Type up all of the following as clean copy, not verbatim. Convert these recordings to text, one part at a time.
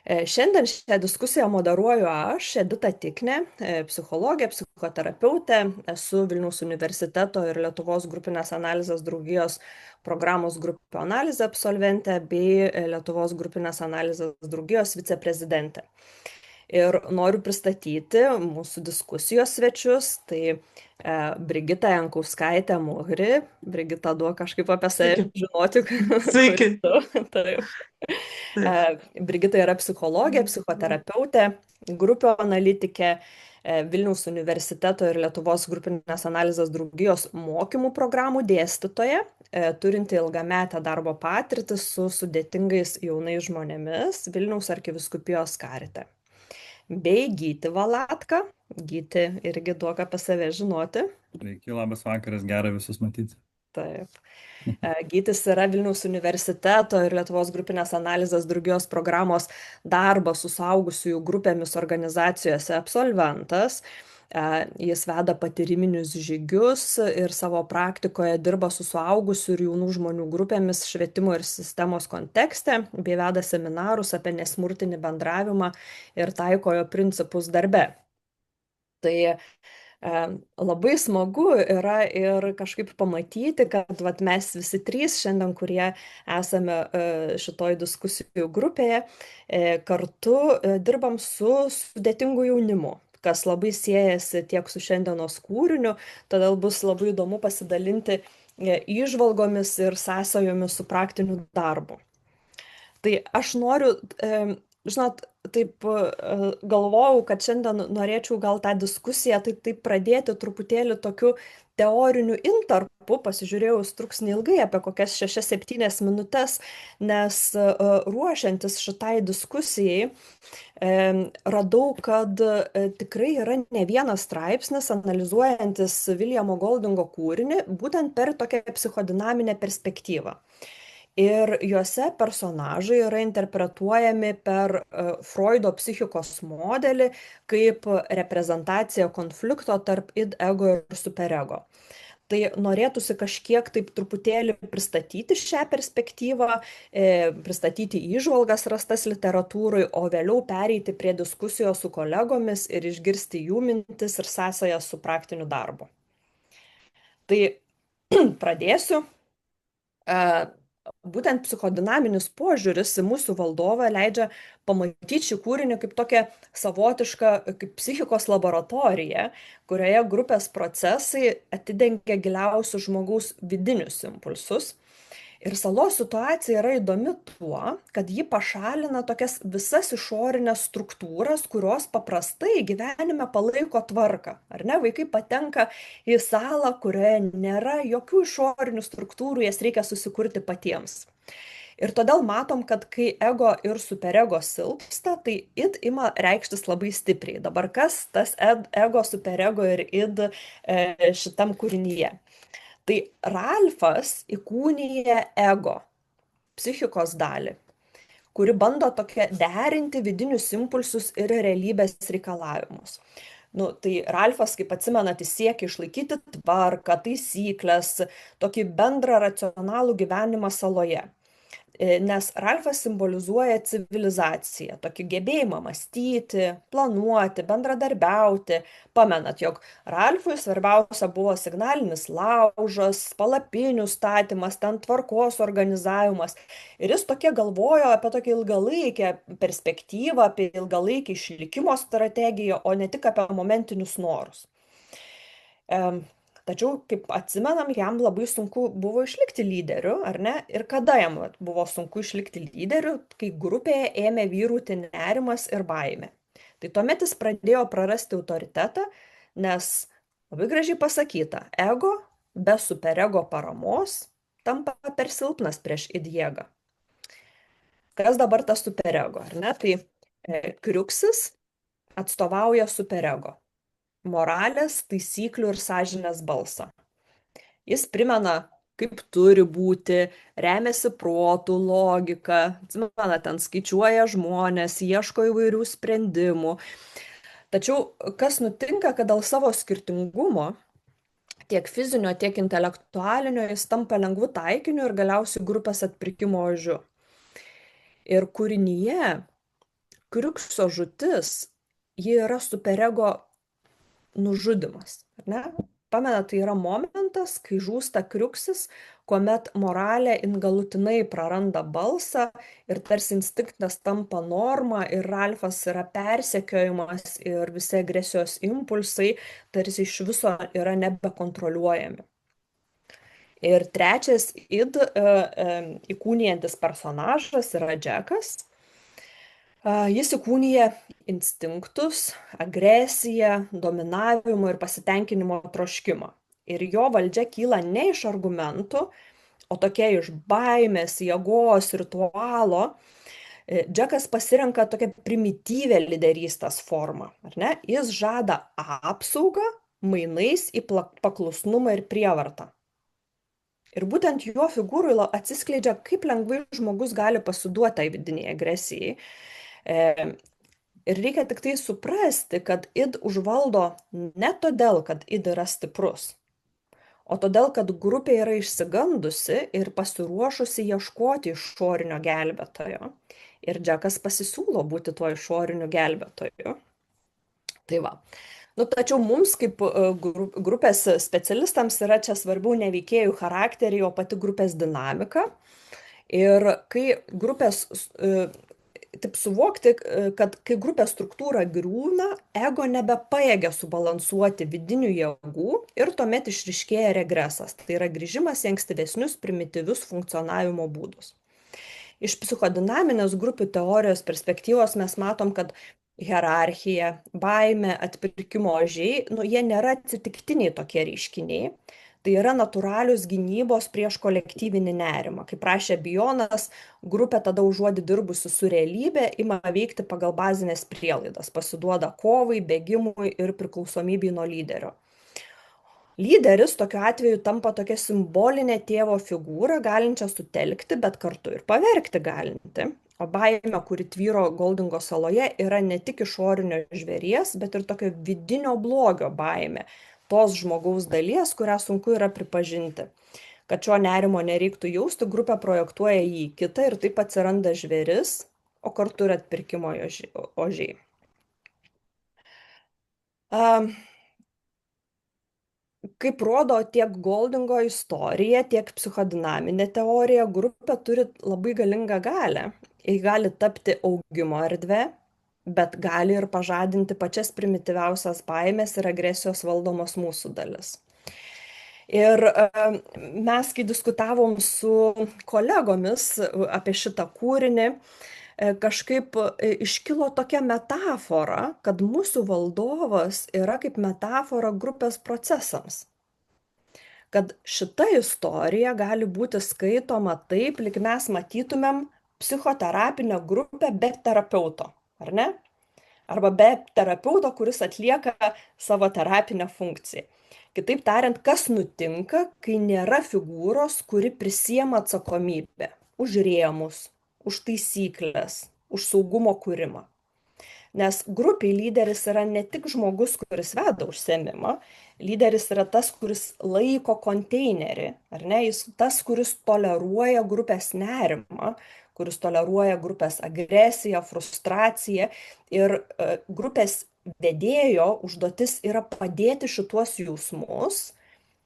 Šiandien šią diskusiją moderuoju aš, Edita Tiknė, psichologė, psichoterapeutė, esu Vilniaus universiteto ir Lietuvos grupinės analizės draugijos programos grupių analizė absolventė bei Lietuvos grupinės analizės draugijos viceprezidentė. Ir noriu pristatyti mūsų diskusijos svečius. Tai Brigita Jankauskaitė Muhri. Brigita, duok kažkaip apie save Sveiki. žinoti, kur Sveiki. tu. Taip. Taip. Brigita yra psichologė, psichoterapeutė, grupių analitikė, Vilniaus universiteto ir Lietuvos grupinės analizės draugijos mokymų programų dėstytoja, turinti ilgametę darbo patirtį su sudėtingais jaunais žmonėmis Vilniaus arkivyskupijos karite. Bei Gyti Valatką. Gyti irgi duok apie save žinoti. Sveiki, labas vakaras, gera visus matyti. Taip. Gytis yra Vilniaus universiteto ir Lietuvos grupinės analizės draugijos programos darbą su suaugusiųjų grupėmis organizacijose absolventas. Jis veda patyriminius žygius ir savo praktikoje dirba su suaugusių ir jaunų žmonių grupėmis švietimo ir sistemos kontekste, bei veda seminarus apie nesmurtinį bendravimą ir taiko jo principus darbe. Tai labai smagu yra ir kažkaip pamatyti, kad mes visi trys šiandien, kurie esame šitoj diskusijų grupėje, kartu dirbam su sudėtingu jaunimu, kas labai siejasi tiek su šiandienos kūriniu, todėl bus labai įdomu pasidalinti įžvalgomis ir sąsajomis su praktiniu darbu. Tai aš noriu, žinot, taip galvojau, kad šiandien norėčiau gal tą diskusiją taip pradėti truputėlį tokiu teoriniu intarpu, pasižiūrėjau, jis truks neilgai, apie kokias 6-7 minutės, nes ruošiantis šitai diskusijai radau, kad tikrai yra ne vienas straipsnis analizuojantis Viljamo Goldingo kūrinį, būtent per tokią psichodinaminę perspektyvą. Ir juose personažai yra interpretuojami per Freudo psichikos modelį kaip reprezentacija konflikto tarp id, ego ir superego. Tai norėtųsi kažkiek taip truputėlį pristatyti šią perspektyvą, pristatyti įžvalgas rastas literatūrai, o vėliau pereiti prie diskusijos su kolegomis ir išgirsti jų mintis ir sąsają su praktiniu darbu. Tai pradėsiu. Būtent psichodinaminis požiūris į mūsų valdovą leidžia pamatyti šį kūrinį kaip tokią savotišką kaip psichikos laboratoriją, kurioje grupės procesai atidengia giliausius žmogaus vidinius impulsus. Ir salos situacija yra įdomi tuo, kad ji pašalina tokias visas išorinės struktūras, kurios paprastai gyvenime palaiko tvarką. Ar ne? Vaikai patenka į salą, kurioje nėra jokių išorinių struktūrų, jas reikia susikurti patiems. Ir todėl matom, kad kai ego ir superego silpsta, tai id ima reikštis labai stipriai. Dabar kas tas ego, superego ir id šitam kūrinyje? Tai Ralfas įkūnija ego, psichikos dalį, kuri bando tokia derinti vidinius impulsus ir realybės reikalavimus. Tai Ralfas, kaip atsimenat, jis siekia išlaikyti tvarką, taisyklės, tokį bendrą racionalų gyvenimą saloje. Nes Ralfas simbolizuoja civilizaciją, tokį gebėjimą mąstyti, planuoti, bendradarbiauti. Pamenat, jog Ralfui svarbiausia buvo signalinis laužas, palapinių statymas, ten tvarkos organizavimas. Ir jis tokie galvojo apie tokią ilgalaikę perspektyvą, apie ilgalaikį išlikimo strategiją, o ne tik apie momentinius norus. Tačiau, kaip atsimenam, jam labai sunku buvo išlikti lyderiu, ar ne? Ir kada jam buvo sunku išlikti lyderiu, kai grupėje ėmė vyrauti nerimas ir baimė. Tai tuomet jis pradėjo prarasti autoritetą, nes labai gražiai pasakyta, ego be superego paramos tampa per silpnas prieš id jėgą. Kas dabar tas superego, ar ne? Tai kriuksis atstovauja superego. Moralės, taisyklių ir sąžinės balsą. Jis primena, kaip turi būti, remiasi protų, logika, atsimena, ten skaičiuoja žmonės, ieško įvairių sprendimų. Tačiau kas nutinka, kad dėl savo skirtingumo, tiek fizinio, tiek intelektualinio, jis tampa lengvu taikiniu ir galiausiai grupės atpirkimo ožiu. Ir kūrinyje Kriukso žūtis, ji yra superego nužudymas, ar ne? Pamena, tai yra momentas, kai žūsta Kriuksis, kuomet moralė galutinai praranda balsą ir tarsi instinktas tampa norma ir Ralfas yra persekiojimas ir visi agresijos impulsai tarsi iš viso yra nebekontroliuojami. Ir trečias įkūnijantis personažas yra Džekas. Jis įkūnija instinktus, agresiją, dominavimo ir pasitenkinimo troškimą. Ir jo valdžia kyla ne iš argumentų, o tokia iš baimės, jėgos, ritualo. Džekas pasirenka tokią primityvę lyderystės formą, ar ne? Jis žada apsaugą mainais į paklusnumą ir prievartą. Ir būtent jo figūrui atsiskleidžia, kaip lengvai žmogus gali pasiduoti tai vidiniai agresijai. Ir reikia tik tai suprasti, kad id užvaldo ne todėl, kad id yra stiprus, o todėl, kad grupė yra išsigandusi ir pasiruošusi ieškoti išorinio gelbėtojo. Ir Džekas pasisiūlo būti tuo išoriniu gelbėtoju. Tai va. Tačiau mums kaip grupės specialistams yra čia svarbiau ne veikėjų charakteriai, o pati grupės dinamika. Ir kai grupės taip suvokti, kad kai grupės struktūra griūna, ego nebepajėgia subalansuoti vidinių jėgų ir tuomet išryškėja regresas. Tai yra grįžimas į ankstyvesnius primityvius funkcionavimo būdus. Iš psichodinaminės grupių teorijos perspektyvos mes matom, kad hierarchija, baimė, atpirkimo ožiai, jie nėra atsitiktiniai tokie reiškiniai. Tai yra natūralios gynybos prieš kolektyvinį nerimą. Kaip rašė Bijonas, grupė tada užuodi dirbusi su realybė, ima veikti pagal bazinės prielaidas, pasiduoda kovai, bėgimui ir priklausomybei nuo lyderio. Lyderis tokiu atveju tampa tokia simbolinė tėvo figūra, galinčia sutelkti, bet kartu ir pavergti galinti. O baimė, kuri tvyro Goldingo saloje, yra ne tik išorinio žvėries, bet ir tokio vidinio blogio baimė. Tos žmogaus dalies, kurią sunku yra pripažinti. Kad šio nerimo nereiktų jausti, grupė projektuoja jį į kitą ir taip atsiranda žvėris, o kartu ir atpirkimo ožiai. Kaip rodo tiek Goldingo istorija, tiek psichodinaminė teorija, grupė turi labai galingą galią. Ji gali tapti augimo erdve, bet gali ir pažadinti pačias primityviausias baimės ir agresijos valdomos mūsų dalis. Ir mes, kai diskutavom su kolegomis apie šitą kūrinį, kažkaip iškilo tokia metafora, kad mūsų valdovas yra kaip metafora grupės procesams. Kad šita istorija gali būti skaitoma taip, lyg mes matytumėm psichoterapinę grupę be terapeuto. Ar ne? Arba be terapeuto, kuris atlieka savo terapinę funkciją. Kitaip tariant, kas nutinka, kai nėra figūros, kuri prisiema atsakomybę už rėmus, už taisyklės, už saugumo kūrimą. Nes grupiai lyderis yra ne tik žmogus, kuris veda užsiėmimą, lyderis yra tas, kuris laiko konteinerį, ar ne? Jis tas, kuris toleruoja grupės nerimą, kuris toleruoja grupės agresiją, frustraciją ir grupės vedėjo užduotis yra padėti šituos jausmus,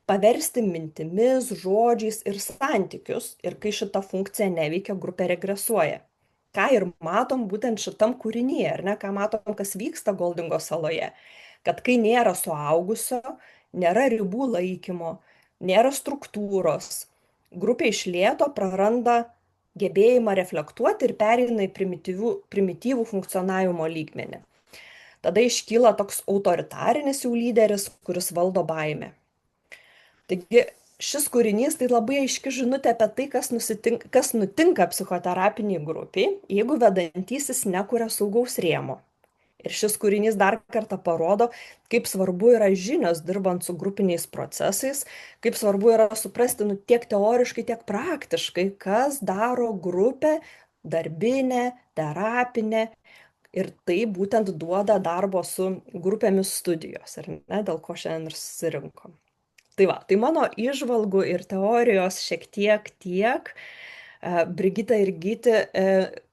paversti mintimis, žodžiais ir santykius ir kai šita funkcija neveikia, grupė regresuoja. Ką ir matom būtent šitam kūrinyje, ar ne, ką matom, kas vyksta Goldingo saloje, kad kai nėra suaugusio, nėra ribų laikymo, nėra struktūros, grupė iš lėto praranda gebėjimą reflektuoti ir pereina į primityvų funkcionavimo lygmenį. Tada iškyla toks autoritarinis jau lyderis, kuris valdo baimę. Taigi šis kūrinys tai labai aiški žinutė apie tai, kas nutinka psichoterapiniai grupiai, jeigu vedantysis nekuria saugaus rėmo. Ir šis kūrinys dar kartą parodo, kaip svarbu yra žinios dirbant su grupiniais procesais, kaip svarbu yra suprasti tiek teoriškai, tiek praktiškai, kas daro grupę darbinę, terapinę. Ir tai būtent duoda darbo su grupėmis studijos, ar ne, dėl ko šiandien ir susirinkom. Tai va, tai mano įžvalgų ir teorijos šiek tiek tiek. Brigita ir Gyti,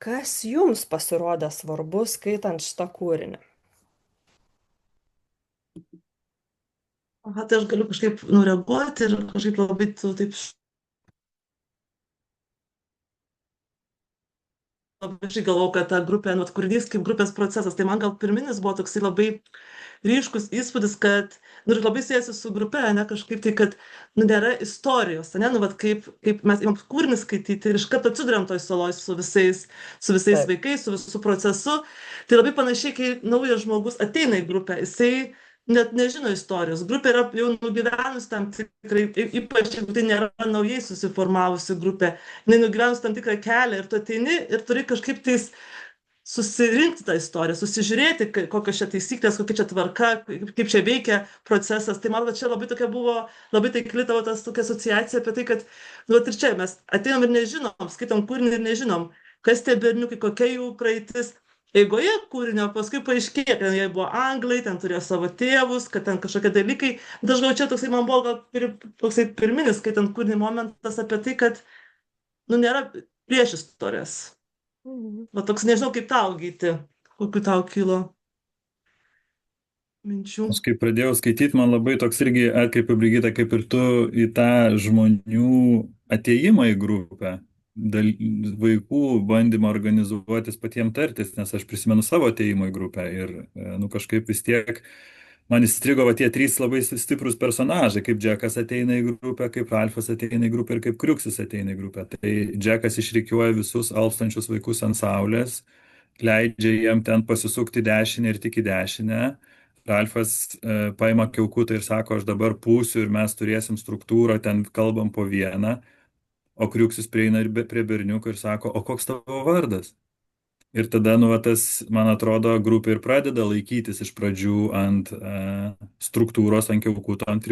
kas jums pasirodė svarbu skaitant šitą kūrinį? Aha, tai aš galiu kažkaip nureaguoti ir kažkaip labai taip labai galvau, kad ta grupė, nu, kūrinys kaip grupės procesas, tai man gal pirminis buvo toksai labai ryškus įspūdis, kad, nu, ir labai siejasi su grupe, ne, kažkaip tai, kad, nu, nėra istorijos, ne, nu, vat, kaip mes imam kūrinį skaityti ir iš karto atsiduriam toj saloj su visais Taip. vaikais, su visų procesu. Tai labai panašiai, kai naujas žmogus ateina į grupę, jisai net nežino istorijos. Grupė yra jau nugyvenus tam tikrai, ypač jeigu tai nėra naujai susiformavusi grupė, jinai nugyvenus tam tikrą kelią ir tu ateini ir turi kažkaip tais susirinkti tą istoriją, susižiūrėti, kokios čia taisyklės, kokia čia tvarka, kaip čia veikia procesas. Tai man va čia labai tokia buvo, labai taikli tavo tas tokia asociacija apie tai, kad, nu, vat ir čia mes ateinam ir nežinom, skaitom kūrinį ir nežinom, kas tie berniukai, kokia jų praeitis. Eigoje kūrinio paskui paaiškėjo, kad jie buvo anglai, ten turėjo savo tėvus, kad ten kažkokie dalykai. Bet aš gal čia toksai man buvo gal toksai pirminis, skaitant kūrinį momentas apie tai, kad, nu, nėra prieš istorijas. Mhm. Va toks nežinau, kaip tau gyti, kokiu tau kilo minčių. Aš kai pradėjau skaityti, man labai toks irgi atkreipė Brigita, kaip ir tu, į tą žmonių ateimą į grupę, vaikų bandymą organizuotis patiems tartis, nes aš prisimenu savo ateimą į grupę ir, nu, kažkaip vis tiek man įstrigo va tie trys labai stiprus personažai, kaip Džekas ateina į grupę, kaip Ralfas ateina į grupę ir kaip Kriuksis ateina į grupę. Tai Džekas išrikiuoja visus alpstančius vaikus ant saulės, leidžia jiem ten pasisukti dešinę ir tik į dešinę. Ralfas paima kiaukutą ir sako, aš dabar pūsiu ir mes turėsim struktūrą, ten kalbam po vieną, o Kriuksis prieina ir prie berniuko ir sako, o koks tavo vardas? Ir tada, nu, va, tas, man atrodo, grupė ir pradeda laikytis iš pradžių ant struktūros, ant kiaukuto, ant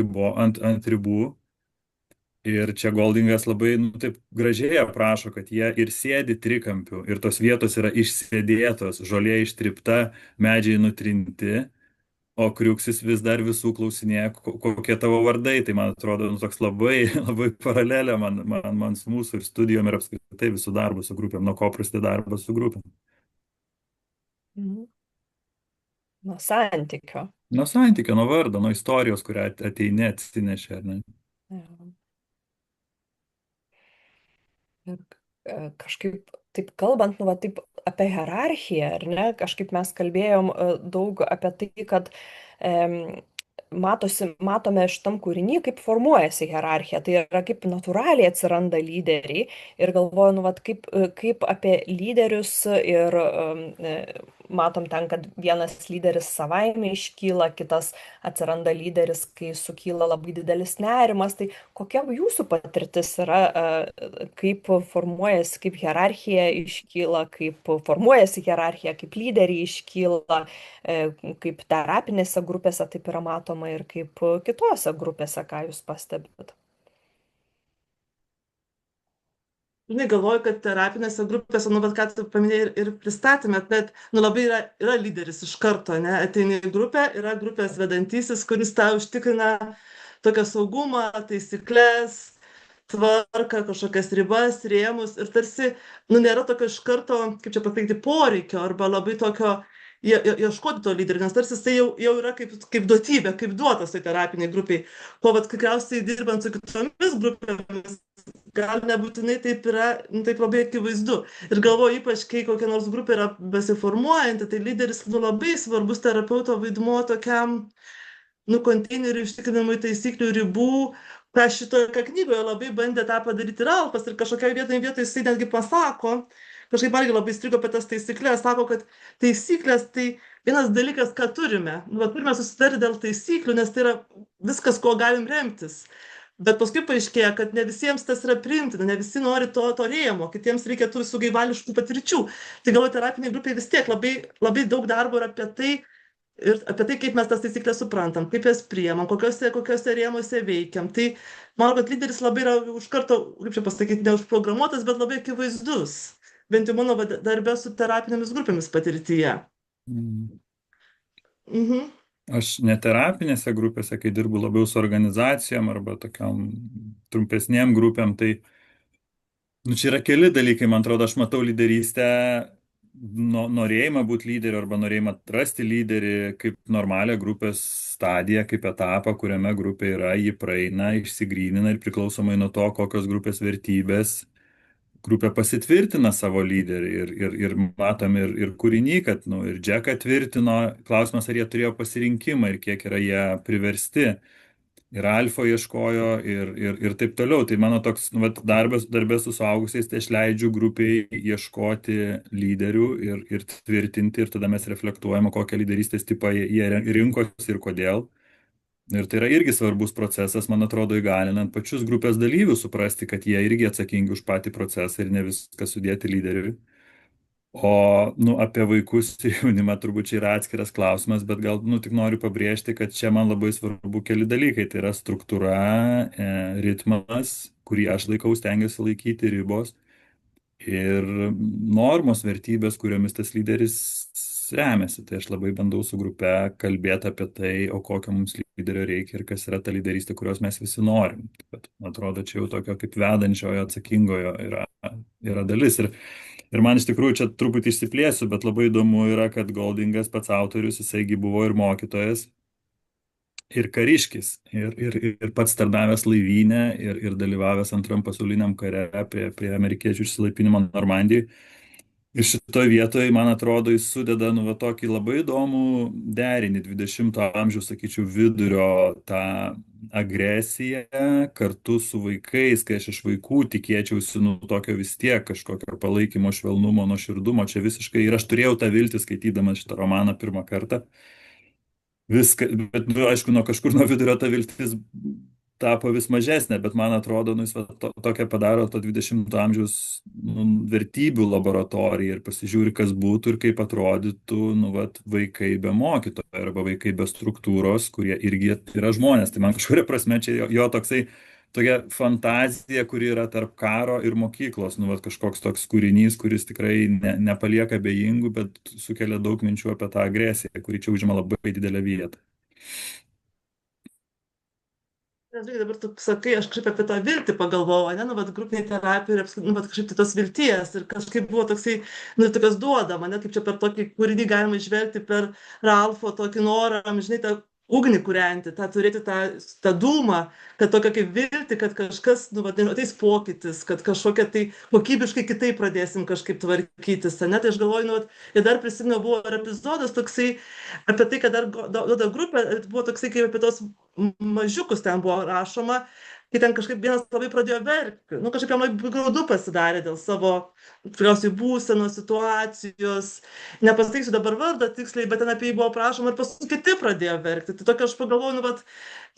ribų. Ir čia Goldingas labai, nu, taip gražiai aprašo, kad jie ir sėdi trikampiu, ir tos vietos yra išsėdėtos, žolė ištripta, medžiai nutrinti. O Kriuksis vis dar visų klausinėja, kokie tavo vardai. Tai man atrodo, nu, toks labai, labai paralelė man su mūsų ir studijom ir apskritai visų darbų su grupėm, nuo ko prasideda darbas su grupėm. Mhm. Nuo santykio. Nuo santykio, nuo vardo, nuo istorijos, kurią ateini atsinešė, ar ne? Jo. Ir kažkaip taip kalbant, nu, va, taip apie hierarchiją, ar ne, kažkaip mes kalbėjom daug apie tai, kad matome šitam kūriny, kaip formuojasi hierarchija, tai yra kaip natūraliai atsiranda lyderiai ir galvoju, nu, vat, kaip apie lyderius ir matom ten, kad vienas lyderis savaime iškyla, kitas atsiranda lyderis, kai sukyla labai didelis nerimas, tai kokia jūsų patirtis yra, kaip formuojasi, kaip hierarchija iškyla, kaip formuojasi hierarchija, kaip lyderiai iškyla, kaip terapinėse grupėse taip yra matoma ir kaip kitose grupėse, ką jūs pastebit. Žinai, galvoju, kad terapinėse grupėse, nu, bet ką tu paminėjai ir pristatymė, kad, nu, labai yra lyderis iš karto, ne, ateini į grupę, yra grupės vedantysis, kuris tau užtikrina tokią saugumą, taisyklės, tvarką, kažkokias ribas, rėmus ir tarsi, nu, nėra tokio iš karto, kaip čia pasakyti, poreikio arba labai tokio ieškoti to lyderio, nes tarsi jisai jau yra kaip duotybė, kaip duotas tai terapiniai grupiai. Ko vat tikriausiai dirbant su kitomis grupėmis, gal nebūtinai taip yra, nu, taip labai akivaizdu. Ir galvoju, ypač kai kokia nors grupė yra besiformuojanti, tai lyderis, nu, labai svarbus terapeuto vaidmuo tokiam, nu, konteinerių ištikrinimui taisyklių ribų, ką šitoje knygoje labai bandė tą padaryti Ralfas ir kažkokioje vietoje jisai netgi pasako, kažkaip man labai strigo apie tas taisyklės, sako, kad taisyklės tai vienas dalykas, ką turime. Nu, turime susitarti dėl taisyklių, nes tai yra viskas, kuo galim remtis. Bet paskui paaiškėja, kad ne visiems tas yra priimtina, ne visi nori to rėmo, kitiems reikia tų visų gaivališkų patirčių. Tai galvoju, terapiniai grupiai vis tiek labai, labai daug darbo yra apie tai, ir apie tai, kaip mes tas taisyklės suprantam, kaip jas priemam, kokiuose rėmuose veikiam. Tai manau, kad lyderis labai yra už karto, kaip čia pasakyti, neužprogramuotas, bet labai akivaizdus. Bent jau mano darbė su terapinėmis grupėmis patirtyje. Mhm. Aš neterapinėse grupėse, kai dirbu labiau su organizacijom arba tokiam trumpesniem grupėm, tai Nu, čia yra keli dalykai, man atrodo, aš matau lyderystę, norėjimą būti lyderiu arba norėjimą atrasti lyderį kaip normalią grupės stadiją, kaip etapą, kuriame grupė yra, jį praeina, išsigrynina ir priklausomai nuo to, kokios grupės vertybės grupė pasitvirtina savo lyderį ir matom ir kūriny, kad nu, ir Džeką tvirtino, klausimas, ar jie turėjo pasirinkimą ir kiek yra jie priversti. Ir alfa ieškojo ir taip toliau. Tai mano toks nu, vat, darbė su suaugusiais, tai aš leidžiu grupiai ieškoti lyderių ir tvirtinti ir tada mes reflektuojame, kokią lyderystės tipą jie rinkosi ir kodėl. Ir tai yra irgi svarbus procesas, man atrodo, įgalinant pačius grupės dalyvius suprasti, kad jie irgi atsakingi už patį procesą ir ne viską sudėti lyderiui. O nu, apie vaikus ir jaunimą turbūt čia yra atskiras klausimas, bet gal nu, tik noriu pabrėžti, kad čia man labai svarbu keli dalykai. Tai yra struktūra, ritmas, kurį aš laikau, stengiuosi laikyti, ribos ir normos, vertybės, kuriomis tas lyderis remiasi. Tai aš labai bandau su grupe kalbėti apie tai, o kokio mums lyderio reikia ir kas yra ta lyderystė, kurios mes visi norim. Bet, man atrodo, čia jau tokio kaip vedančiojo, atsakingojo yra dalis. Ir man iš tikrųjų čia truputį išsiplėsiu, bet labai įdomu yra, kad Goldingas pats autorius, jisaigi buvo ir mokytojas, ir kariškis, ir pats tarnavęs laivyne, ir dalyvavęs Antram pasauliniam kare prie amerikiečių išsilaipinimo Normandijai. Ir šitoje vietoje, man atrodo, jis sudeda nu, va, tokį labai įdomų derinį 20-ojo amžiaus, sakyčiau, vidurio tą agresiją kartu su vaikais, kai aš iš vaikų tikėčiausi nu, tokio vis tiek kažkokio palaikymo, švelnumo, nuoširdumo. Čia visiškai ir aš turėjau tą viltį skaitydamas šitą romaną pirmą kartą. Viską, bet, nu, aišku, nuo kažkur nuo vidurio ta viltis tapo vis mažesnė, bet man atrodo, nu, jis va, tokia padaro to 20-ojo amžiaus nu, vertybių laboratoriją ir pasižiūri, kas būtų ir kaip atrodytų nu, va, vaikai be mokytojo arba vaikai be struktūros, kurie irgi yra žmonės. Tai man kažkuria prasme čia jo toksai tokia fantazija, kuri yra tarp karo ir mokyklos, nu, va, kažkoks toks kūrinys, kuris tikrai nepalieka bejingų, bet sukelia daug minčių apie tą agresiją, kuri čia užima labai didelę vietą. Žinai, dabar tu sakai, aš kažkaip apie tą viltį pagalvojau, ne, nu, vat grupinė terapija ir apskritai, nu, vat kažkaip tai tos vilties ir kažkaip buvo toksai, nu, tokios duodama, ne, kaip čia per tokį kūrinį galima išvelgti per Ralfo tokį norą, žinai, tą ugnį kūrenti, tą turėti tą dūmą, kad tokia kaip viltį, kad kažkas, nu, vat, ateis pokytis, kad kažkokia tai kokybiškai kitaip pradėsim kažkaip tvarkytis, ne, tai aš galvoju, nu, vat, ir dar prisimenu, buvo ir epizodas toksai apie tai, kad dar duoda grupė, buvo toksai kaip apie tos mažiukus ten buvo rašoma, kai ten kažkaip vienas labai pradėjo verkti. Nu, kažkaip jam labai graudu pasidarė dėl savo, tikriausiai, būsenos, situacijos. Nepasakysiu dabar vardą tiksliai, bet ten apie jį buvo prašoma ir paskui kiti pradėjo verkti. Tai tokia aš pagalvoju, nu, vat,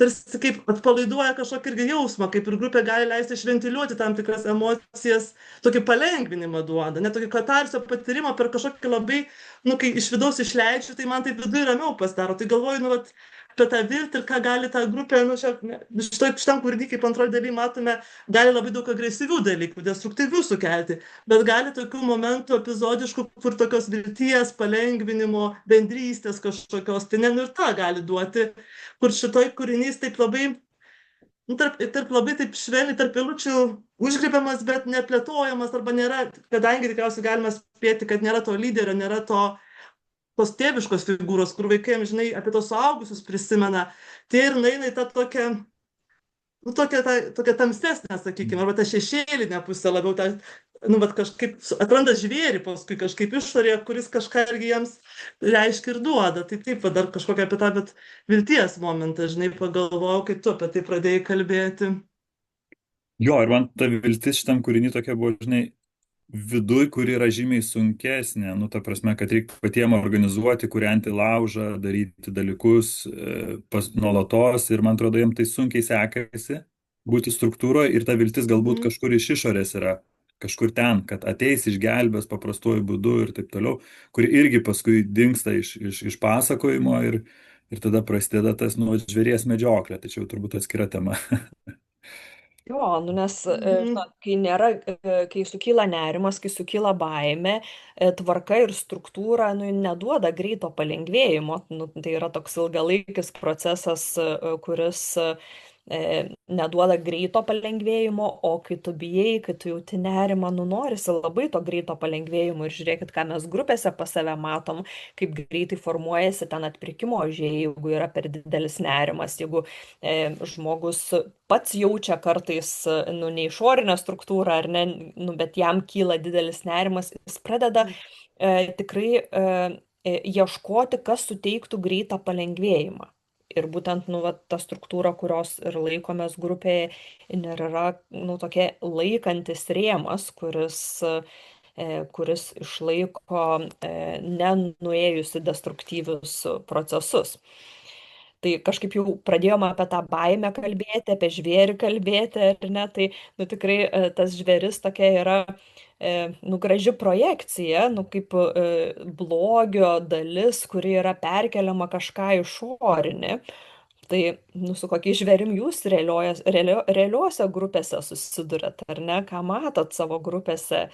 tarsi kaip atpalaiduoja kažkokį irgi jausmą, kaip ir grupė gali leisti išventiliuoti tam tikras emocijas, tokį palengvinimą duoda, net tokį katarsio patyrimą per kažkokį labai, nu, kai iš vidaus išleidžiu, tai man taip viduje ramiau pasidaro. Tai galvoju, nu, vat, apie tą viltį ir ką gali tą grupę, nu, šitam kūrinį, kaip antroji daly matome, gali labai daug agresyvių dalykų, destruktyvių sukelti, bet gali tokių momentų epizodiškų, kur tokios vilties, palengvinimo, bendrystės kažkokios, tai ne ir tą gali duoti, kur šitoj kūrinys taip labai, nu, tarp labai taip švelniai, tarp eilučių užgribiamas, bet neplėtojamas, arba nėra, kadangi tikriausiai galime spėti, kad nėra to lyderio, nėra tos tėviškos figūros, kur vaikai, žinai, apie tos suaugusius prisimena, tai ir eina į tą tokią, nu, tokią tamsesnę, sakykime, arba tą šešėlinę pusę labiau, tą, nu, bet kažkaip atranda žvėrį paskui kažkaip išorėje, kuris kažką irgi jiems reiškia ir duoda. Tai taip, dar kažkokią apie tą, bet vilties momentą, žinai, pagalvojau, kai tu apie tai pradėjai kalbėti. Jo, ir man ta viltis šitam kūrinį tokia buvo, žinai, viduj, kuri yra žymiai sunkesnė, nu, ta prasme, kad reikia patiems organizuoti, kurianti laužą, daryti dalykus nuolatos ir man atrodo, jiems tai sunkiai sekasi būti struktūroje ir ta viltis galbūt kažkur iš išorės yra, kažkur ten, kad ateis išgelbės paprastuoju būdu ir taip toliau, kuri irgi paskui dingsta iš pasakojimo ir tada prasideda tas nu, žvėries medžioklė, tačiau turbūt atskira tema. Jo, nu nes, žinot, kai sukyla nerimas, kai sukyla baime, tvarka ir struktūra, nu, neduoda greito palengvėjimo. Nu, tai yra toks ilgalaikis procesas, kuris neduoda greito palengvėjimo, o kai tu bijai, kai tu jauti nerimą, nu norisi labai to greito palengvėjimo. Ir žiūrėkit, ką mes grupėse pas save matom, kaip greitai formuojasi ten atpirkimo ožiai, jeigu yra per didelis nerimas, jeigu žmogus pats jaučia kartais, nu, ne išorinę struktūrą, ar ne, nu, bet jam kyla didelis nerimas, jis pradeda tikrai ieškoti, kas suteiktų greitą palengvėjimą. Ir būtent, nu, va, ta struktūra, kurios ir laikomės grupėje, jin ir yra, nu, tokia laikantis rėmas, kuris išlaiko nenuėjusi destruktyvius procesus. Tai kažkaip jau pradėjome apie tą baimę kalbėti, apie žvėrį kalbėti, ar ne, tai, nu, tikrai tas žvėris tokia yra, nu, graži projekcija, nu, kaip blogio dalis, kuri yra perkeliama kažką išorinį. Tai, nu, su kokiais žvėrim jūs realiuose grupėse susidurėt, ar ne, ką matot savo grupėse?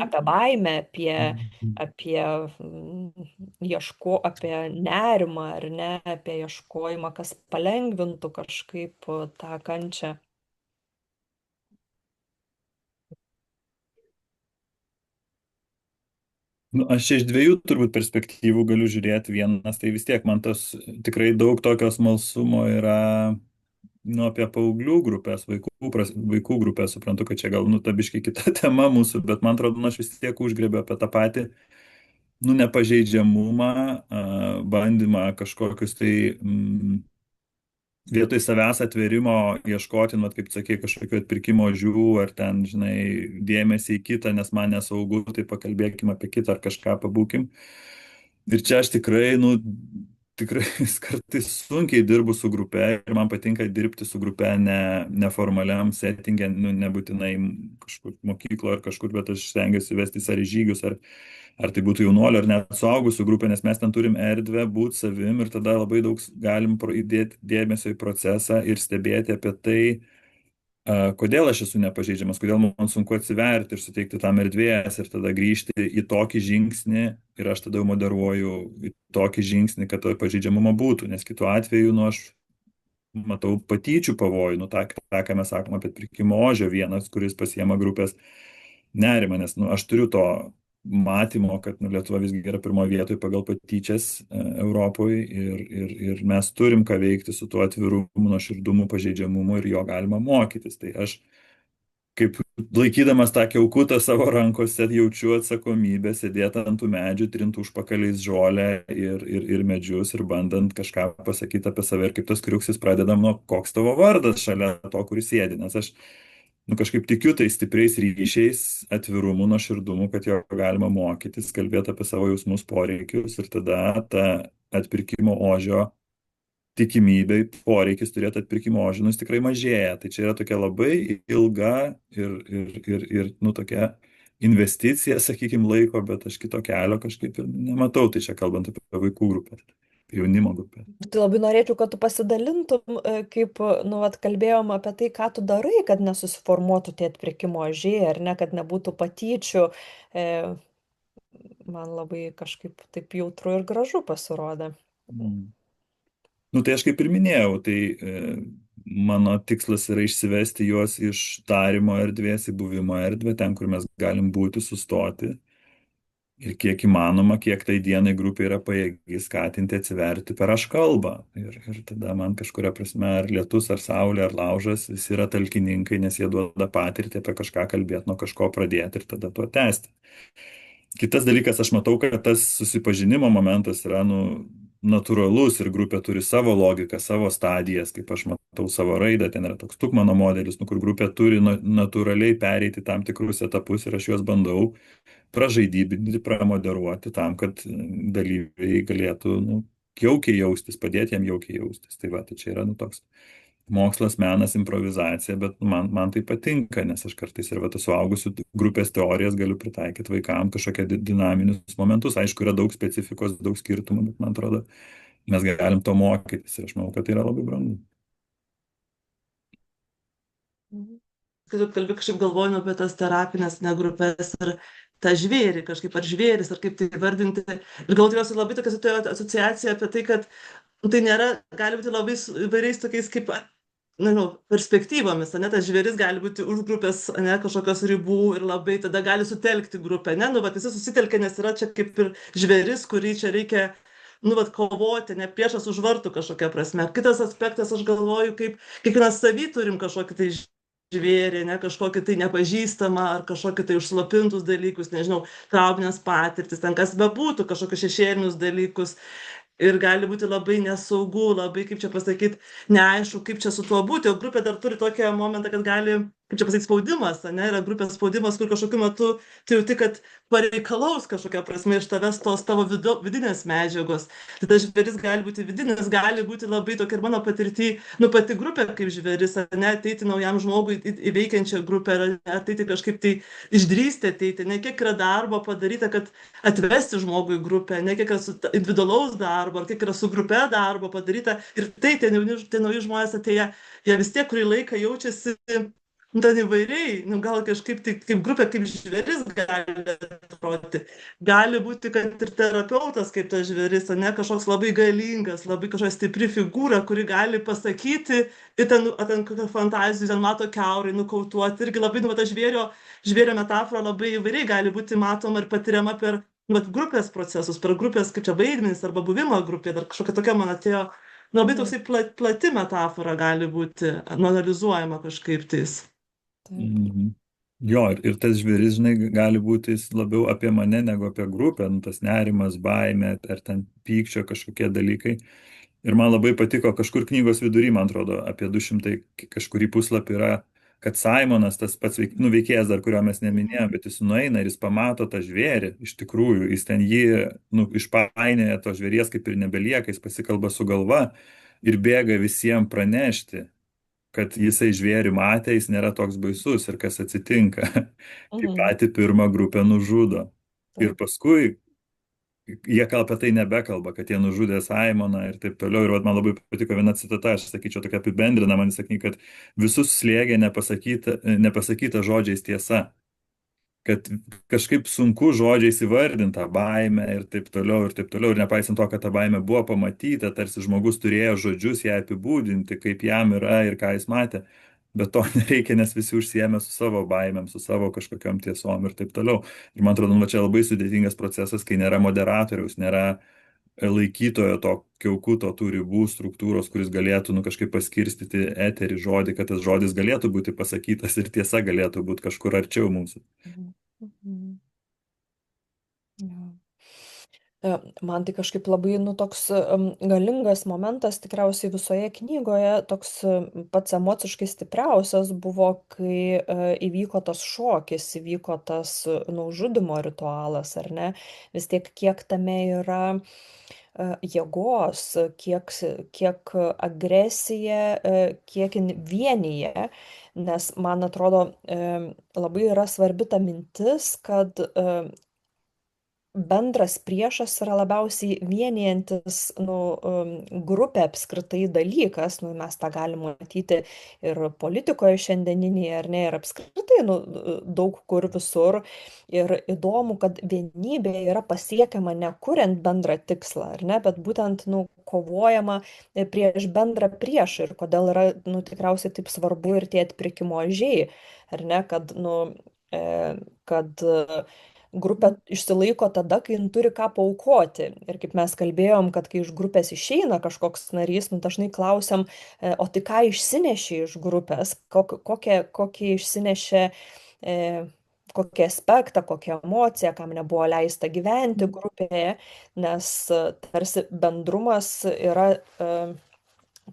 Apie baimę, apie nerimą, ar ne, apie ieškojimą, kas palengvintų kažkaip tą kančią. Nu, aš čia iš dviejų turbūt perspektyvų galiu žiūrėti. Vienas, tai vis tiek man tas tikrai daug tokio smalsumo yra, nu, apie paauglių grupės, vaikų grupės. Suprantu, kad čia gal, nu, tabiškai kita tema mūsų, bet man atrodo, nu, aš vis tiek užgrėbiu apie tą patį, nu, nepažeidžiamumą, bandymą kažkokius tai vietoj savęs atverimo ieškoti, nu, kaip sakė, kažkokio atpirkimo ožių, ar ten, žinai, dėmesį į kitą, nes man nesaugu, tai pakalbėkim apie kitą ar kažką pabūkim. Ir čia aš tikrai, nu, tikrai kartais sunkiai dirbu su grupe ir man patinka dirbti su grupe neformaliam settingė, nu, nebūtinai kažkur mokyklo ar kažkur, bet aš stengiuosi vestis ar į žygius, ar tai būtų jaunuolio, ar net suaugusių grupė, nes mes ten turim erdvę būti savim ir tada labai daug galim įdėti dėmesio į procesą ir stebėti apie tai, kodėl aš esu nepažeidžiamas, kodėl man sunku atsiverti ir suteikti tam erdvės ir tada grįžti į tokį žingsnį ir aš tada jau moderuoju į tokį žingsnį, kad to pažeidžiamumo būtų, nes kitu atveju, nu, aš matau patyčių pavojų, nu, tą, ką mes sakom apie atpirkimo ožio vienas, kuris pasiema grupės nerimą, nes, nu, aš turiu to matymo, kad, nu, Lietuva visgi yra pirmoje vietoje pagal patyčias Europoje ir mes turim ką veikti su tuo atvirumu, nuoširdumu, pažeidžiamumu ir jo galima mokytis. Tai aš, kaip laikydamas tą kiaukutą savo rankose, jaučiu atsakomybę sėdėti ant tų medžių, trint užpakaliais žolę ir medžius ir bandant kažką pasakyti apie save ir kaip tas kriuksis pradedam nuo koks tavo vardas šalia to, kuris sėdi. Nes aš, nu, kažkaip tikiu tai stipriais ryšiais, atvirumu, nuoširdumu, kad jo galima mokytis, kalbėti apie savo jausmus, poreikius ir tada ta atpirkimo ožio tikimybė, poreikis turėti atpirkimo ožį, nu, jis tikrai mažėja. Tai čia yra tokia labai ilga ir nu, tokia investicija, sakykime, laiko, bet aš kito kelio kažkaip ir nematau. Tai čia kalbant apie vaikų grupę, jaunimo grupę. Tai labai norėčiau, kad tu pasidalintum, kaip, nu, vat, kalbėjom apie tai, ką tu darai, kad nesusiformuotų tie atpirkimo ožiai, ar ne, kad nebūtų patyčių. Man labai kažkaip taip jautru ir gražu pasirodė. Nu, tai aš kaip ir minėjau, tai mano tikslas yra išsivesti juos iš tarimo erdvės į buvimo erdvę, ten, kur mes galim būti, sustoti. Ir kiek įmanoma, kiek tai dienai grupė yra pajėgi skatinti atsiverti per aš kalbą. Ir tada man kažkuria prasme ar lietus, ar saulė, ar laužas, visi yra talkininkai, nes jie duoda patirtį apie kažką kalbėti, nuo kažko pradėti ir tada tuo tęsti. Kitas dalykas, aš matau, kad tas susipažinimo momentas yra, nu, natūralus ir grupė turi savo logiką, savo stadijas, kaip aš matau savo raidą, ten yra toks Tukmano modelis, nu, kur grupė turi natūraliai pereiti tam tikrus etapus ir aš juos bandau pražaidybinti, pramoderuoti tam, kad dalyviai galėtų, nu, jaukiai jaustis, padėti jam jaukiai jaustis. Tai va, tai čia yra, nu, toks mokslas, menas, improvizacija, bet man tai patinka, nes aš kartais ir va, tas suaugusių grupės teorijas galiu pritaikyti vaikams kažkokie dinaminius momentus. Aišku, yra daug specifikos, daug skirtumų, bet man atrodo, mes galim to mokytis ir aš manau, kad tai yra labai brangu. Kai tu kalbi, kažkaip galvoju apie tas terapinės grupės ir tą žvėrį kažkaip, ar žvėris, ar kaip tai vardinti. Ir gal tikriausiai labai tokia asociacija apie tai, kad tai nėra, gali būti labai įvairiais tokiais kaip, nežinau, perspektyvomis, ne, tas žvėris gali būti už grupės, ne, kažkokios ribų ir labai tada gali sutelkti grupę, ne, nu, va, visi susitelkia, nes yra čia kaip ir žvėris, kurį čia reikia, nu, vat, kovoti, ne, priešas už vartų kažkokia prasme. Kitas aspektas, aš galvoju, kaip kiekvienas savy turim kažkokį tai žvėrį, ne, kažkokį tai nepažįstamą ar kažkokį tai užslopintus dalykus, nežinau, trauminės patirtis, ten kas bebūtų, kažkokius šešėlinius dalykus. Ir gali būti labai nesaugu, labai, kaip čia pasakyti, neaišku, kaip čia su tuo būti. O grupė dar turi tokį momentą, kad gali, kaip čia pasakyti, spaudimas, ne, yra grupės spaudimas, kur kažkokiu metu tu jauti, kad pareikalaus kažkokia prasme iš tavęs tos tavo vidinės medžiagos. Tai tas žvėris gali būti vidinis, gali būti labai tokia ir mano patirtį, nu pati grupė kaip žvėris, ne, ateiti naujam žmogui į veikiančią grupę, ateiti kažkaip tai išdrįsti ateiti, ne kiek yra darbo padaryta, kad atvesti žmogų į grupę, ne kiek yra individualaus darbo, ar kiek yra su grupe darbo padaryta. Ir tai tie nauji žmonės atėję, jie vis tiek kurį laiką jaučiasi ten įvairiai, nu, gal kažkaip tai kaip grupė, kaip žvėris gali atrodyti. Gali būti, kad ir terapeutas kaip tas žvėris, ne kažkoks labai galingas, labai kažkokia stipri figūra, kuri gali pasakyti, ir ten kokią fantazijų, ten mato kiaurai, nukautuoti. Irgi labai, nu, ta žvėrio metafora labai įvairiai gali būti matoma ir patiriama per, nu, grupės procesus, per grupės, kaip čia vaidmenys, arba buvimo grupė, dar kažkokia tokia man atėjo, nu, labai toksai plati metafora gali būti analizuojama kažkaip tais. Mhm. Jo, ir tas žvėris, žinai, gali būti labiau apie mane negu apie grupę, nu, tas nerimas, baimė, ar ten pykčio kažkokie dalykai. Ir man labai patiko kažkur knygos vidury, man atrodo, apie 200 kažkurį puslapį yra, kad Simonas, tas pats veikėjas dar, kurio mes neminėjome, bet jis nueina ir jis pamato tą žvėrį, iš tikrųjų, jis ten jį, nu, išpainioja to žvėries, kaip ir nebelieka, jis pasikalba su galva ir bėga visiems pranešti, kad jisai žvėrį matė, jis nėra toks baisus ir kas atsitinka. Tai patį pirmą grupę nužudo. Ir paskui jie apie tai nebekalba, kad jie nužudė Simoną ir taip toliau. Ir man labai patiko viena citata, aš sakyčiau, tokia apibendrina, man sakė, kad visus slėgė nepasakyta žodžiais tiesa. Kad kažkaip sunku žodžiais įvardinti tą baimę ir taip toliau, ir taip toliau. Ir nepaisant to, kad ta baimė buvo pamatyta, tarsi žmogus turėjo žodžius ją apibūdinti, kaip jam yra ir ką jis matė. Bet to nereikia, nes visi užsiėmė su savo baimėm, su savo kažkokiam tiesom ir taip toliau. Ir man atrodo, nu, čia labai sudėtingas procesas, kai nėra moderatoriaus, nėra laikytojo to kiaukuto tų ribų struktūros, kuris galėtų, nu, kažkaip paskirstyti eterį žodį, kad tas žodis galėtų būti pasakytas ir tiesa galėtų būti kažkur arčiau mūsų. Man tai kažkaip labai, nu, toks galingas momentas tikriausiai visoje knygoje, toks pats emociškai stipriausias buvo, kai įvyko tas šokis, įvyko tas nužudimo ritualas, ar ne? Vis tiek kiek tame yra jėgos, kiek agresija, kiek vienyje, nes man atrodo labai yra svarbi ta mintis, kad bendras priešas yra labiausiai vienijantis, nu, grupė apskritai dalykas, nu, mes tą galim matyti ir politikoje šiandieninėje, ar ne, ir apskritai, nu, daug kur visur. Ir įdomu, kad vienybė yra pasiekiama ne kuriant bendrą tikslą, ar ne, bet būtent, nu, kovojama prieš bendrą priešą. Ir kodėl yra, nu, tikriausiai taip svarbu ir tie atpirkimo ožiai, ar ne, kad, nu, kad grupė išsilaiko tada, kai jin turi ką paaukoti. Ir kaip mes kalbėjom, kad kai iš grupės išeina kažkoks narys, nu, dažnai klausiam, o tai ką išsinešė iš grupės, kokį išsinešė, kokį aspektą, kokią emociją, kam nebuvo leista gyventi grupėje, nes tarsi bendrumas yra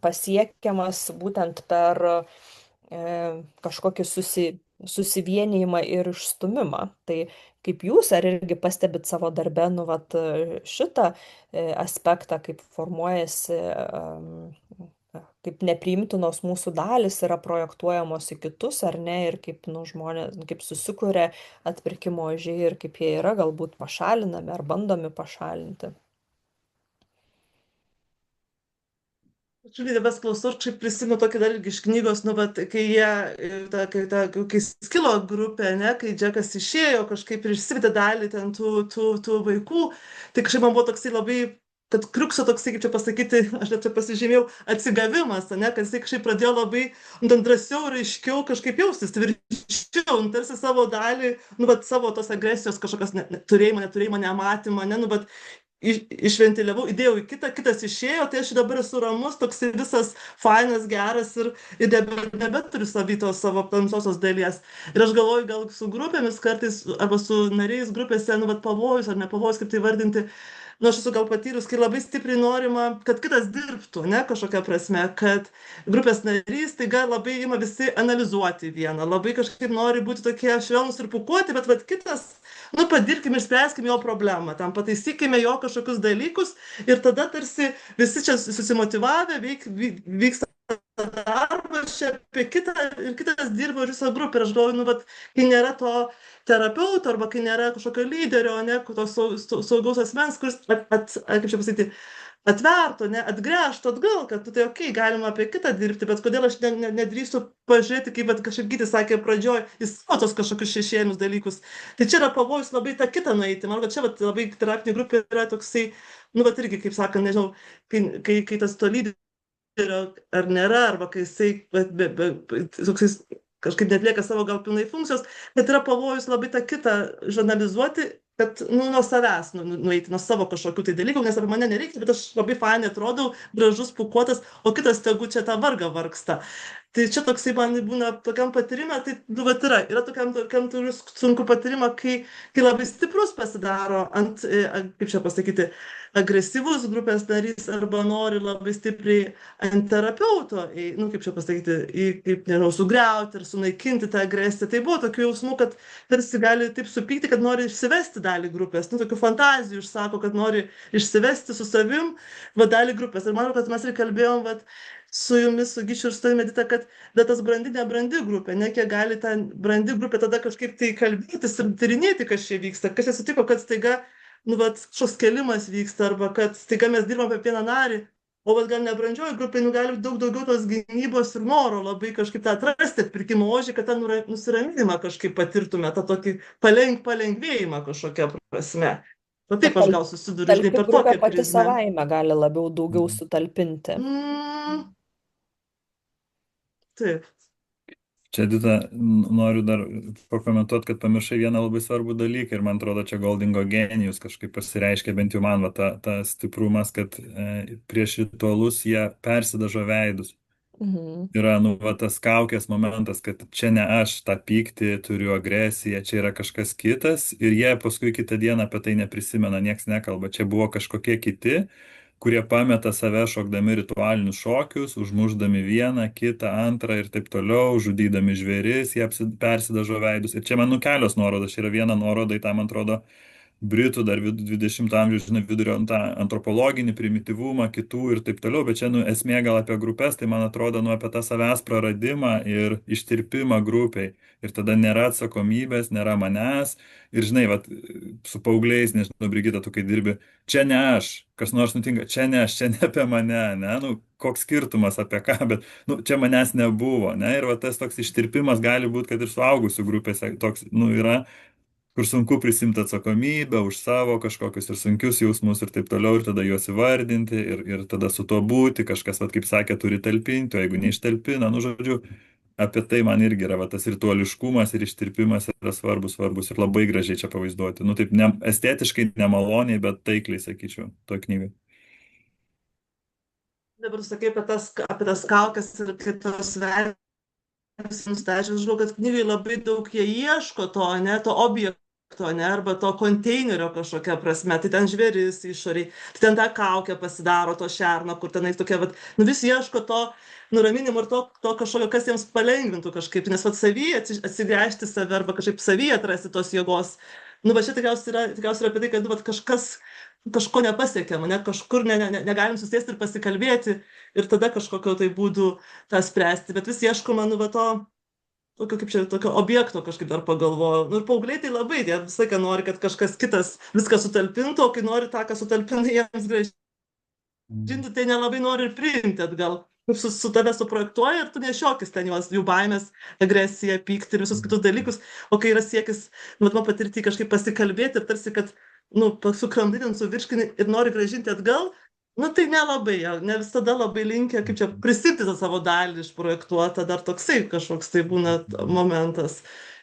pasiekiamas būtent per kažkokį susivienijimą ir išstumimą. Tai kaip jūs, ar irgi pastebit savo darbe, nu, vat, šitą aspektą, kaip formuojasi, kaip nepriimtinos mūsų dalis yra projektuojamos į kitus, ar ne, ir kaip, nu, žmonės, kaip susikuria atpirkimo ožiai ir kaip jie yra galbūt pašalinami ar bandomi pašalinti. žinai, dabar klausau, aš prisimenu tokį dar irgi iš knygos, nu, bet kai kai skilo grupė, ne, kai Džekas išėjo kažkaip ir išsivedė dalį ten tų vaikų, tai kažkaip man buvo toksai labai, kad kriukso toksai, kaip čia pasakyti, aš net čia pasižymėjau, atsigavimas, ne, kad jisai kažkaip pradėjo labai, nu, ten drąsiau ir aiškiau kažkaip jaustis, tvirčiau, nu, tarsi savo dalį, nu, bet savo tos agresijos kažkokios neturėjimo, nematymą, ne, nu, bet išventiliavau, įdėjau į kitą, kitas išėjo, tai aš dabar esu ramus, toksai visas fainas, geras ir nebeturiu savytos savo tamsiosios dalies. Ir aš galvoju, gal su grupėmis kartais, arba su nariais grupėse, nu, vat pavojus ar nepavojus, kaip tai vardinti, nu, aš esu gal patyrus, kai labai stipriai norima, kad kitas dirbtų, ne, kažkokia prasme, kad grupės narys, tai gal labai ima visi analizuoti vieną, labai kažkaip nori būti tokie švelnus ir pūkuoti, bet vat kitas, nu, padirbkime ir spręskime jo problemą, tam pataisykime jo kažkokius dalykus ir tada tarsi visi čia susimotyvavę vyksta darbas čia apie kitą ir kitas dirba ir visą grupę. Ir aš galvoju, nu, vat, kai nėra to terapeuto arba kai nėra kažkokio lyderio, ne, to saugaus asmens, kuris, kaip čia pasakyti, atvertų, ne, atgręžtų atgal, kad tai okei, galima apie kitą dirbti, bet kodėl aš nedrįstu pažiūrėti, kaip kažkaip Gytis sakė pradžioj, į savo tos kažkokius šešėlinius dalykus. Tai čia yra pavojus labai tą kitą nueiti. Man kad čia vat, labai terapinė grupė yra toksai, nu, bet irgi, kaip sakant, nežinau, kai tas to lyderio ar nėra, arba kai jisai toksai kažkaip netlieka savo gal pilnai funkcijos, bet yra pavojus labai tą kitą žurnalizuoti, kad, nu, nuo savęs nueiti, nuo savo kažkokių tai dalykų, nes apie mane nereikia, bet aš labai fainai atrodau, gražus, pūkuotas, o kitas tegu čia tą vargą vargsta. Tai čia toksai man būna tokiam patyrime, tai, nu, vat yra tokiam sunku patyrimą, kai labai stiprus pasidaro kaip čia pasakyti, agresyvus grupės narys arba nori labai stipriai ant terapeuto, nu, kaip čia pasakyti, kaip, nežinau, sugriauti ir sunaikinti tą agresiją. Tai buvo tokių jausmų, kad tarsi gali taip supykti, kad nori išsivesti dalį grupės, nu, tokių fantazijų išsako, kad nori išsivesti su savim, va, dalį grupės. Ir manau, kad mes ir kalbėjom, va, su jumis, su Gyčiu ir su tavimi, Edita, kad tas brandi, nebrandi grupė, ne, kiek gali ta brandi grupė tada kažkaip tai kalbėtis ir tyrinėti, kas čia vyksta, kas čia sutiko, kad staiga, nu, vat, kažkoks kelimas vyksta, arba kad staiga mes dirbam apie vieną narį, o vat gal nebrandžioji grupė, nu, gali daug daugiau tos gynybos ir noro labai kažkaip tą atrasti, atpirkimo ožį, kad tą nusiraminimą kažkaip patirtume, tą tokį palengvėjimą kažkokią prasme. O taip aš gal susiduriu, žinai, per tokią pati prizmę. savaime gali labiau daugiau sutalpinti. Taip. Čia, Edita, noriu dar pakomentuoti, kad pamiršai vieną labai svarbų dalyką ir man atrodo, čia Goldingo genijus kažkaip pasireiškia, bent jau man, va, ta stiprumas, kad prieš ritualus jie persidažo veidus. Yra, nu, va, tas kaukės momentas, kad čia ne aš tą pyktį turiu agresiją, čia yra kažkas kitas ir jie paskui kitą dieną apie tai neprisimena, nieks nekalba, čia buvo kažkokie kiti, kurie pameta save šokdami ritualinius šokius, užmuždami vieną, kitą, antrą ir taip toliau, žudydami žvėris, jie persidažo veidus. Ir čia man kelios nuorodos, čia yra viena nuoroda į tą, man atrodo, Britų dar 20 amžiaus, žinai, vidurio tą antropologinį primityvumą, kitų ir taip toliau, bet čia, nu, esmė gal apie grupės, tai man atrodo, nu, apie tą savęs praradimą ir ištirpimą grupiai. Ir tada nėra atsakomybės, nėra manęs. Ir, žinai, vat, su paaugliais, nežinau, Brigita, tu kai dirbi, čia ne aš, kas nors nutinka, čia ne aš, čia ne apie mane, ne, nu, koks skirtumas apie ką, bet, nu, čia manęs nebuvo, ne, ir va, tas toks ištirpimas gali būti, kad ir suaugusių grupėse toks, nu, yra, kur sunku prisimti atsakomybę už savo kažkokius ir sunkius jausmus ir taip toliau, ir tada juos įvardinti, ir tada su tuo būti, kažkas, vat, kaip sakė, turi talpinti, o jeigu neištalpina, nu, žodžiu, apie tai man irgi yra, va, tas rituališkumas ir ištirpimas yra svarbus ir labai gražiai čia pavaizduoti. Nu, taip, estetiškai nemaloniai, bet taikliai, sakyčiau, toj knygai. Dabar sakai apie tas kaukes ir kitos veidus. Aš žinau, kad knygai labai daug jie ieško to, ne, to objekto, ne, arba to konteinerio kažkokia prasme, tai ten žvėris išoriai, tai ten tą kaukę pasidaro, to šerno, kur tenais tokia, vat, nu, vis ieško to nuraminimo ir to kažkokio, kas jiems palengvintų kažkaip, nes vat savyje atsigręžti save arba kažkaip savyje atrasti tos jėgos. Nu, va čia tikriausiai yra apie tai, kad, vat, kažko nepasiekiama, ne, kažkur negalim susėsti ir pasikalbėti ir tada kažkokio tai būdų tą spręsti, bet vis ieškoma, nu, va, tokio, kaip čia, tokio objekto kažkaip dar pagalvojau. Nu, ir paaugliai tai labai, jie visą laiką nori, kad kažkas kitas viską sutalpintų, o kai nori tą, ką sutalpina, jiems gražiai žinai, tai nelabai nori ir priimti atgal. Su tave suprojektuoja ir tu nešiokis ten juos, jų baimės, agresiją, pyktį ir visus kitus dalykus. O kai yra siekis, nu, man patirti kažkaip pasikalbėti ir tarsi, kad, nu, sukramdinant, suvirškini ir nori gražinti atgal, nu, tai nelabai, ne visada labai linkia, kaip čia, prisimti tą savo dalį išprojektuotą, dar toksai kažkoks tai būna momentas.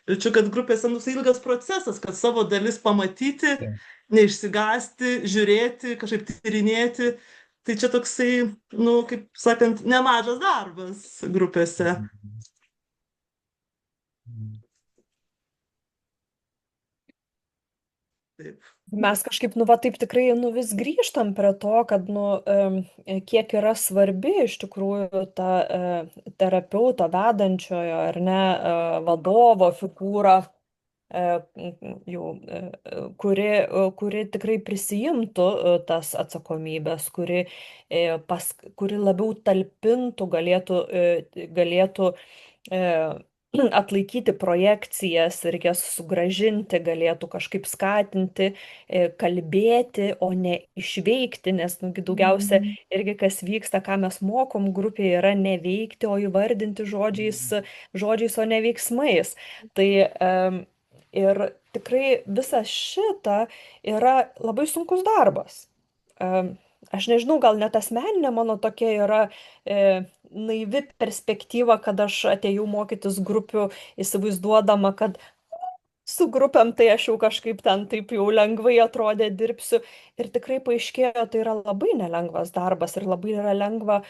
Jaučiu, kad grupėse nusai ilgas procesas, kad savo dalis pamatyti, neišsigąsti, žiūrėti, kažkaip tyrinėti. Tai čia toksai, nu, kaip sakant, nemažas darbas grupėse. Taip. Mes kažkaip, nu, va, taip tikrai, nu, vis grįžtam prie to, kad, nu, kiek yra svarbi iš tikrųjų ta terapeuto vedančiojo, ar ne, vadovo figūra, kuri tikrai prisijimtų tas atsakomybės, kuri labiau talpintų, galėtų atlaikyti projekcijas ir jas sugrąžinti, galėtų kažkaip skatinti, kalbėti, o ne išveikti, nes daugiausia irgi kas vyksta, ką mes mokom grupėje, yra neveikti, o įvardinti žodžiais, o ne veiksmais. Tai ir tikrai visa šita yra labai sunkus darbas. Aš nežinau, gal net asmeninė mano tokia yra naivi perspektyva, kad aš atėjau mokytis grupių, įsivaizduodama, kad su grupėm tai aš jau kažkaip ten taip jau lengvai atrodė dirbsiu. Ir tikrai paaiškėjo, tai yra labai nelengvas darbas ir labai yra lengva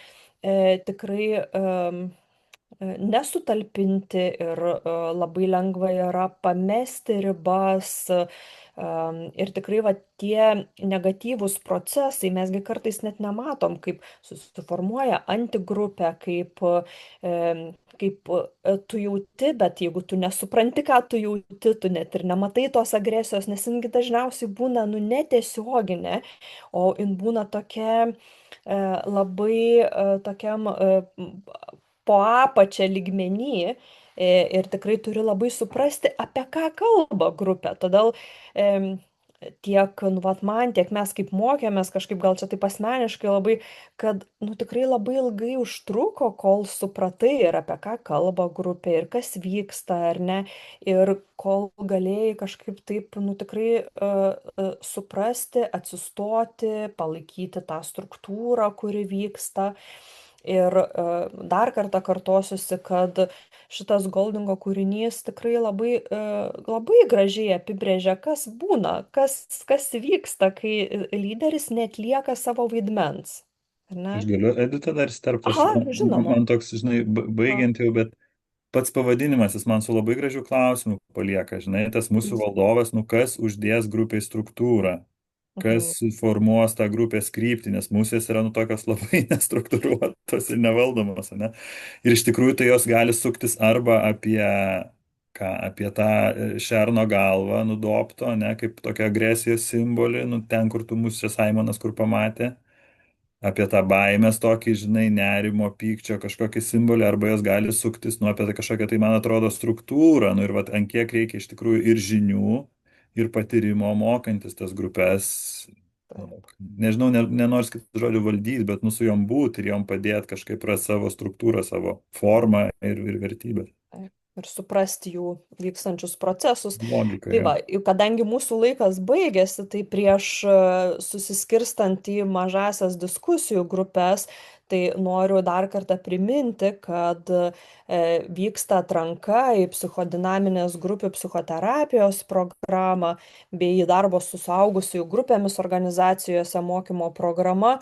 tikrai nesutalpinti ir labai lengva yra pamesti ribas. Ir tikrai va tie negatyvūs procesai, mesgi kartais net nematom, kaip susiformuoja antigrupė, kaip tu jauti, bet jeigu tu nesupranti, ką tu jauti, tu net ir nematai tos agresijos, nes jingi dažniausiai būna, nu, netiesioginė, o jin būna tokia labai tokiam po apačią lygmenį ir tikrai turi labai suprasti, apie ką kalba grupė. Todėl tiek, nu, vat man, tiek mes kaip mokėmės, kažkaip gal čia taip asmeniškai labai, kad, nu, tikrai labai ilgai užtruko, kol supratai ir apie ką kalba grupė ir kas vyksta, ar ne, ir kol galėjai kažkaip taip, nu, tikrai suprasti, atsistoti, palaikyti tą struktūrą, kuri vyksta. Ir dar kartą kartosiuosi, kad šitas Goldingo kūrinys tikrai labai, labai gražiai apibrėžia, kas būna, kas vyksta, kai lyderis netlieka savo vaidmens. Aš galiu, Edita, dar įsiterpti. Žinoma. Man toks, žinai, baigiant jau, bet pats pavadinimas, jis man su labai gražiu klausimu palieka, žinai, tas mūsų valdovas, nu kas uždės grupiai struktūrą, kas formuos tą grupės kryptį, nes musės yra, nu, tokios labai nestruktūruotos ir nevaldomos, ne? Ir iš tikrųjų tai jos gali suktis arba apie tą šerno galvą nudopto, ne, kaip tokia agresijos simbolį, nu, ten, kur tu musės Saimonas, kur pamatė, apie tą baimės tokį, žinai, nerimo, pykčio kažkokį simbolį, arba jos gali suktis, nu, apie tai kažkokią, tai man atrodo, struktūrą, nu, ir vat, ant kiek reikia iš tikrųjų ir žinių, ir patyrimo mokantis tas grupės, nu, nežinau, nenors kitų žodžių valdyti, bet, nu, su jom būti ir jom padėti kažkaip rasti savo struktūrą, savo formą ir vertybės. Ir suprasti jų vykstančius procesus. Logika, tai va, kadangi mūsų laikas baigėsi, tai prieš susiskirstant į mažasias diskusijų grupės, tai noriu dar kartą priminti, kad vyksta atranka į psichodinaminės grupių psichoterapijos programą bei darbo su suaugusiųjų grupėmis organizacijose mokymo programa,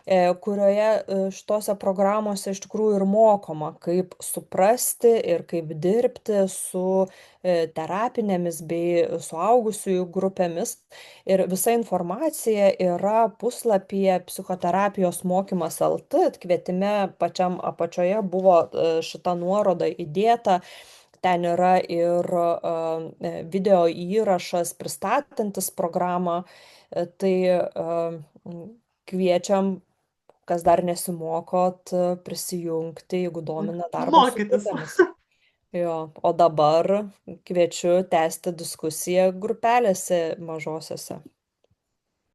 kurioje šitose programuose iš tikrųjų ir mokoma, kaip suprasti ir kaip dirbti su terapinėmis bei suaugusiųjų grupėmis. Ir visa informacija yra puslapyje psichoterapijos mokymas LT, kvietime pačiam apačioje buvo šita nuoroda įdėta. Ten yra ir video įrašas pristatantis programą. Tai kviečiam, kas dar nesimokot, prisijungti, jeigu domina darbas su grupėmis. Jo, o dabar kviečiu tęsti diskusiją grupelėse mažosiose.